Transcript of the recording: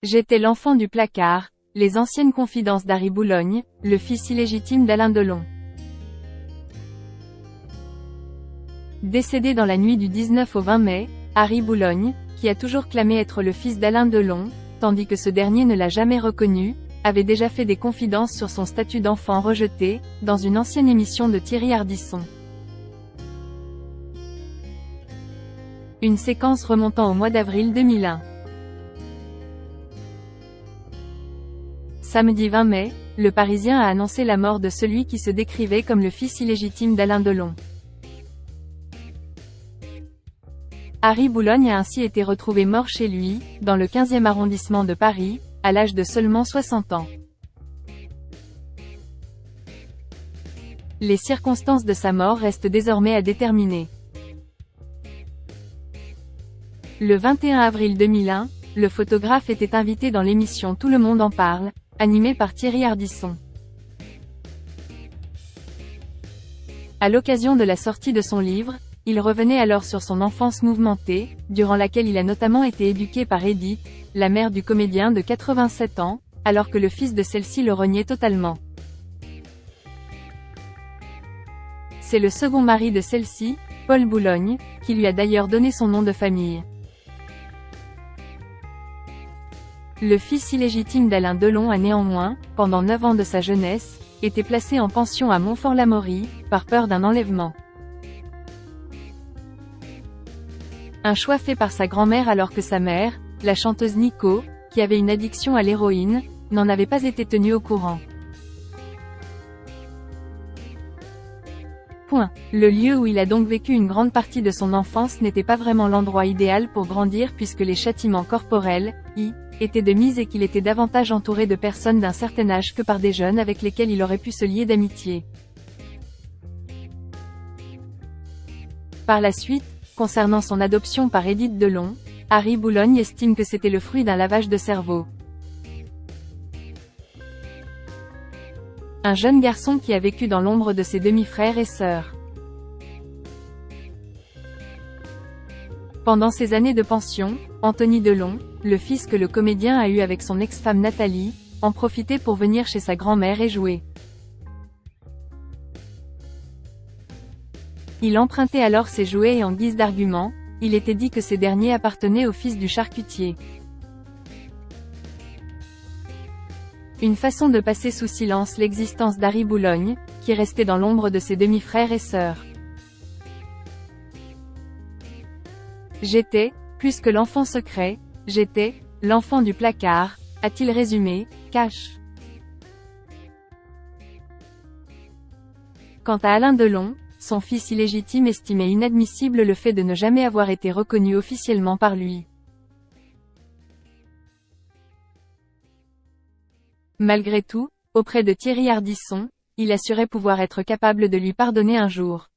J'étais l'enfant du placard, les anciennes confidences d'Harry Boulogne, le fils illégitime d'Alain Delon. Décédé dans la nuit du 19 au 20 mai, Harry Boulogne, qui a toujours clamé être le fils d'Alain Delon, tandis que ce dernier ne l'a jamais reconnu, avait déjà fait des confidences sur son statut d'enfant rejeté, dans une ancienne émission de Thierry Ardisson. Une séquence remontant au mois d'avril 2001. Samedi 20 mai, Le Parisien a annoncé la mort de celui qui se décrivait comme le fils illégitime d'Alain Delon. Harry Boulogne a ainsi été retrouvé mort chez lui, dans le 15e arrondissement de Paris, à l'âge de seulement 60 ans. Les circonstances de sa mort restent désormais à déterminer. Le 21 avril 2001, le photographe était invité dans l'émission Tout le monde en parle, animée par Thierry Ardisson. À l'occasion de la sortie de son livre, il revenait alors sur son enfance mouvementée, durant laquelle il a notamment été éduqué par Edith, la mère du comédien de 87 ans, alors que le fils de celle-ci le reniait totalement. C'est le second mari de celle-ci, Paul Boulogne, qui lui a d'ailleurs donné son nom de famille. Le fils illégitime d'Alain Delon a néanmoins, pendant 9 ans de sa jeunesse, été placé en pension à Montfort-l'Amaury, par peur d'un enlèvement. Un choix fait par sa grand-mère alors que sa mère, la chanteuse Nico, qui avait une addiction à l'héroïne, n'en avait pas été tenue au courant. Le lieu où il a donc vécu une grande partie de son enfance n'était pas vraiment l'endroit idéal pour grandir puisque les châtiments corporels, étaient de mise et qu'il était davantage entouré de personnes d'un certain âge que par des jeunes avec lesquels il aurait pu se lier d'amitié. Par la suite, concernant son adoption par Edith Delon, Harry Boulogne estime que c'était le fruit d'un lavage de cerveau. Un jeune garçon qui a vécu dans l'ombre de ses demi-frères et sœurs. Pendant ses années de pension, Anthony Delon, le fils que le comédien a eu avec son ex-femme Nathalie, en profitait pour venir chez sa grand-mère et jouer. Il empruntait alors ses jouets et en guise d'argument, il était dit que ces derniers appartenaient au fils du charcutier. Une façon de passer sous silence l'existence d'Harry Boulogne, qui restait dans l'ombre de ses demi-frères et sœurs. J'étais, plus que l'enfant secret, j'étais, l'enfant du placard, a-t-il résumé, Cash. Quant à Alain Delon, son fils illégitime estimait inadmissible le fait de ne jamais avoir été reconnu officiellement par lui. Malgré tout, auprès de Thierry Ardisson, il assurait pouvoir être capable de lui pardonner un jour.